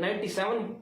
97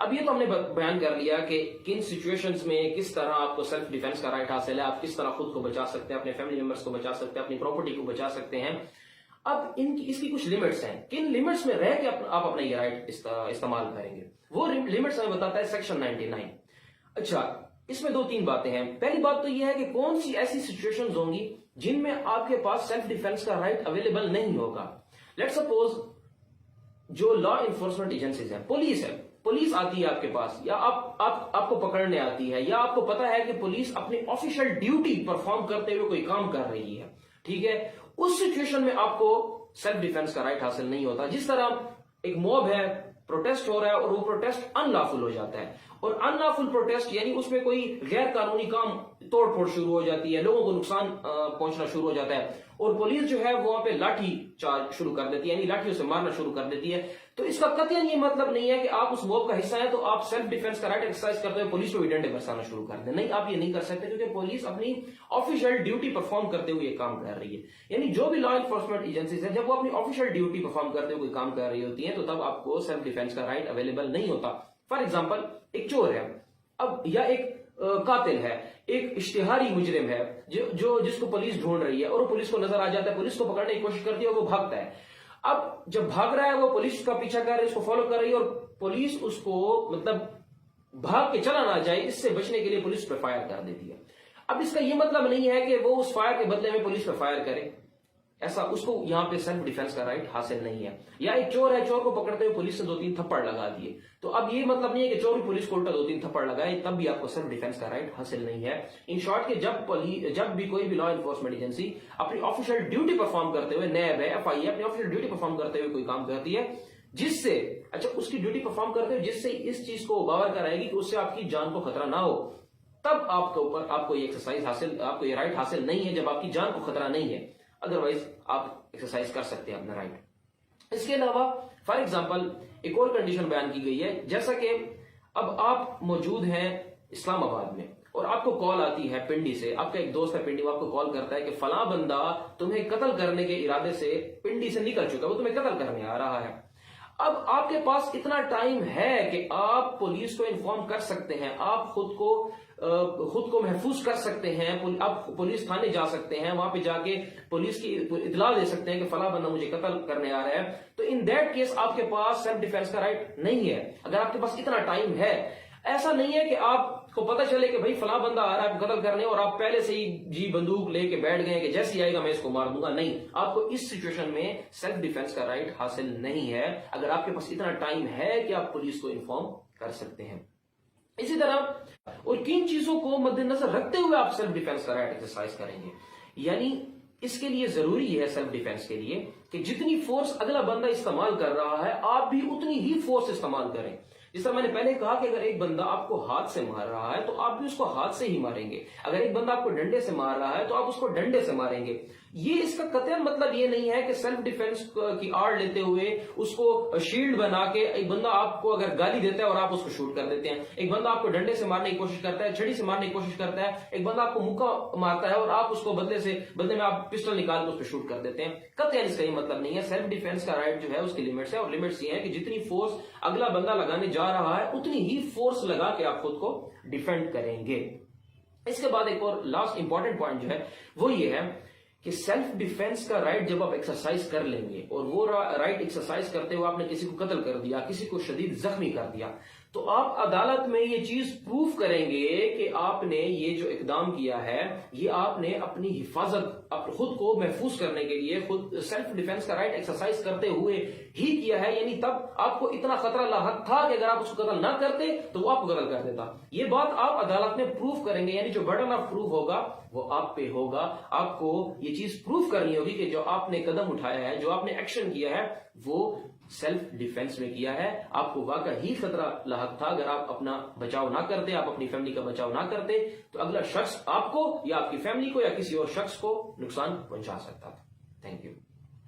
اب یہ تو ہم نے بیان کر لیا کہ کن سچویشنز میں کس طرح آپ کو سیلف ڈیفense کا رائٹ حاصل ہے، آپ کس طرح خود کو بچا سکتے ہیں، اپنے فیملی ممبرس کو بچا سکتے ہیں، اپنی پراپرٹی کو بچا سکتے ہیں۔ اب اس کی کچھ لمٹس ہیں، کن لمٹس میں رہ کے آپ اپنا یہ رائٹ استعمال کریں گے، وہ لمٹس ہمیں بتاتا ہے سیکشن 99۔ اچھا، اس میں 2-3 باتیں ہیں۔ پہلی بات تو یہ ہے کہ کون سی ایسی سچویشنز ہوں گی جن میں آپ کے پاس سیلف ڈیفense کا رائٹ اویلیبل نہیں ہوگا۔ لیٹ سپوز جو لا انفورسمنٹ ایجنسیز ہیں، پولیس آتی ہے آپ کے پاس، یا آپ کو پکڑنے آتی ہے، یا آپ کو پتا ہے کہ پولیس اپنی آفیشیل ڈیوٹی پرفارم کرتے ہوئے کوئی کام کر رہی ہے، ٹھیک ہے، اس سچویشن میں آپ کو سیلف ڈیفense کا رائٹ حاصل نہیں ہوتا۔ جس طرح ایک موب ہے، پروٹیسٹ ہو رہا ہے اور وہ پروٹیسٹ ان لافل ہو جاتا ہے، اور ان لافل پروٹیسٹ یعنی اس میں کوئی غیر قانونی کام توڑ پھوڑ شروع ہو جاتی ہے، لوگوں کو نقصان پہنچنا شروع ہو جاتا ہے، اور پولیس جو ہے وہاں پہ لاٹھی چارج شروع کر دیتی ہے، یعنی لاٹھیوں سے مارنا شروع کر دیتی ہے۔ تو اس کا قطعاً یہ مطلب نہیں ہے کہ آپ اس موب کا حصہ ہیں تو آپ سیلف ڈیفense کا رائٹ ایکسرسائز کرتے ہوئے پولیس کو بھی ڈنڈے برسانا شروع کر دیں۔ نہیں، آپ یہ نہیں کر سکتے، کیونکہ پولیس اپنی آفیشیل ڈیوٹی پرفارم کرتے ہوئے یہ کام کر رہی ہے۔ یعنی جو بھی لا انفورسمنٹ ایجنسیز ہیں، جب وہ اپنی آفیشیل ڈیوٹی پرفارم کرتے ہوئے کوئی کام کر رہی ہوتی ہیں تو تب آپ کو سیلف ڈیفense کا رائٹ اویلیبل نہیں ہوتا۔ فار ایگزامپل، ایک چور ہے اب، یا ایک قاتل ہے، ایک اشتہاری مجرم ہے جس کو پولیس ڈھونڈ رہی ہے، اور وہ پولیس کو نظر آ جاتا ہے، پولیس کو پکڑنے کی کوشش کرتی ہے اور وہ بھاگتا ہے۔ اب جب بھاگ رہا ہے، وہ پولیس کا پیچھا کر رہی ہے، اس کو فالو کر رہی ہے، اور پولیس اس کو مطلب بھاگ کے چلا نہ جائے اس سے بچنے کے لیے پولیس پہ فائر کر دیتی ہے۔ اب اس کا یہ مطلب نہیں ہے کہ وہ اس فائر کے بدلے میں پولیس پہ فائر کرے، ایسا اس کو یہاں پہ سیلف ڈیفense کا رائٹ حاصل نہیں ہے۔ یا ایک چور ہے، چور کو پکڑتے ہوئے پولیس نے 2-3 تھپڑ لگا دیے، تو اب یہ مطلب نہیں ہے کہ چور بھی پولیس کو الٹا 2-3 تھپڑ لگائے، تب بھی آپ کو سیلف ڈیفense کا رائٹ حاصل نہیں ہے۔ ان شارٹ کہ جب بھی کوئی بھی لا انفورسمنٹ ایجنسی اپنی آفیشیل ڈیوٹی پرفارم کرتے ہوئے، نیب ہے، FI ہے، اپنی آفیشیل ڈیوٹی پرفارم کرتے ہوئے کوئی کام کرتی ہے جس سے اس کی ڈیوٹی پرفارم کرتے ہوئے جس سے اس چیز کو باور کرائے گی کہ اس سے آپ کی جان کو خطرہ نہ ہو، تب آپ کے اوپر آپ کو یہ ایکسرسائز حاصل، آپ کو یہ رائٹ حاصل نہیں ہے جب آپ کی جان کو خطرہ نہیں ہے۔ ادروائز آپ ایکسرسائز کر سکتے ہیں اپنا رائٹ۔ اس کے علاوہ فار ایگزامپل ایک اور کنڈیشن بیان کی گئی ہے، جیسا کہ اب آپ موجود ہیں اسلام آباد میں اور آپ کو کال آتی ہے پنڈی سے، آپ کا ایک دوست ہے پنڈی، وہ آپ کو کال کرتا ہے کہ فلاں بندہ تمہیں قتل کرنے کے ارادے سے پنڈی سے نکل چکا ہے، وہ تمہیں قتل کرنے آ رہا ہے۔ اب آپ کے پاس اتنا ٹائم ہے کہ آپ پولیس کو انفارم کر سکتے ہیں، آپ خود کو محفوظ کر سکتے ہیں، آپ پولیس تھانے جا سکتے ہیں، وہاں پہ جا کے پولیس کی اطلاع دے سکتے ہیں کہ فلاں بندہ مجھے قتل کرنے آ رہا ہے۔ تو ان دیٹ کیس آپ کے پاس سیلف ڈیفense کا رائٹ نہیں ہے، اگر آپ کے پاس اتنا ٹائم ہے۔ ایسا نہیں ہے کہ آپ کو پتہ چلے کہ بھائی فلاں بندہ آ رہا ہے قتل کرنے اور آپ پہلے سے ہی بندوق لے کے بیٹھ گئے کہ جیسے ہی آئے گا میں اس کو مار دوں گا۔ نہیں، آپ کو اس سچویشن میں سیلف ڈیفense کا رائٹ حاصل نہیں ہے اگر آپ کے پاس اتنا ٹائم ہے کہ آپ پولیس کو انفارم کر سکتے ہیں۔ اسی طرح اور کن چیزوں کو مد نظر رکھتے ہوئے آپ سیلف ڈیفense کا رائٹ ایکسرسائز کریں گے، یعنی اس کے لیے ضروری ہے سیلف ڈیفense کے لیے کہ جتنی فورس اگلا بندہ استعمال کر رہا ہے آپ بھی اتنی ہی فورس استعمال کریں۔ جس طرح میں نے پہلے کہا کہ اگر ایک بندہ آپ کو ہاتھ سے مار رہا ہے تو آپ بھی اس کو ہاتھ سے ہی ماریں گے، اگر ایک بندہ آپ کو ڈنڈے سے مار رہا ہے تو آپ اس کو ڈنڈے سے ماریں گے۔ یہ اس کا قطعاً مطلب یہ نہیں ہے کہ سیلف ڈیفenس کی آڑ لیتے ہوئے اس کو شیلڈ بنا کے ایک بندہ آپ کو اگر گالی دیتا ہے اور آپ اس کو شوٹ کر دیتے ہیں، ایک بندہ آپ کو ڈنڈے سے مارنے کی کوشش کرتا ہے، چھڑی سے مارنے کی کوشش کرتا ہے، ایک بندہ آپ کو مکہ مارتا ہے اور آپ اس کو بدلے میں آپ پسٹل نکال کے اس پہ شوٹ کر دیتے ہیں۔ قطعاً اس کا یہ مطلب نہیں ہے۔ سیلف ڈیفenس کا رائٹ جو ہے اس کی لمٹس ہے، اور لمٹس یہ ہے کہ جتنی فورس اگلا بندہ لگانے جا رہا ہے اتنی ہی فورس لگا کے آپ خود کو ڈیفینڈ کریں گے۔ اس کے بعد ایک اور لاسٹ امپورٹنٹ پوائنٹ جو ہے وہ یہ ہے کہ سیلف ڈیفenس کا رائٹ جب آپ ایکسرسائز کر لیں گے اور وہ رائٹ ایکسرسائز کرتے ہوئے آپ نے کسی کو قتل کر دیا، کسی کو شدید زخمی کر دیا، تو آپ عدالت میں یہ چیز پروف کریں گے کہ آپ نے یہ جو اقدام کیا ہے یہ آپ نے اپنی حفاظت، خود کو محفوظ کرنے کے لیے خود سیلف ڈیفenس کا رائٹ ایکسرسائز کرتے ہوئے ہی کیا ہے، یعنی تب آپ کو اتنا خطرہ لاحق تھا کہ اگر آپ اس کو قتل نہ کرتے تو وہ آپ کو قتل کر دیتا۔ یہ بات آپ عدالت میں پروف کریں گے، یعنی جو برڈن آف پروف ہوگا وہ آپ پہ ہوگا۔ آپ کو یہ چیز پروف کرنی ہوگی کہ جو آپ نے قدم اٹھایا ہے، جو آپ نے ایکشن کیا ہے وہ سیلف ڈیفenس میں کیا ہے، آپ کو واقعی ہی خطرہ لاحق تھا۔ اگر آپ اپنا بچاؤ نہ کرتے، آپ اپنی فیملی کا بچاؤ نہ کرتے تو اگلا شخص آپ کو یا آپ کی فیملی کو یا کسی اور شخص کو نقصان پہنچا سکتا تھا۔ Thank you.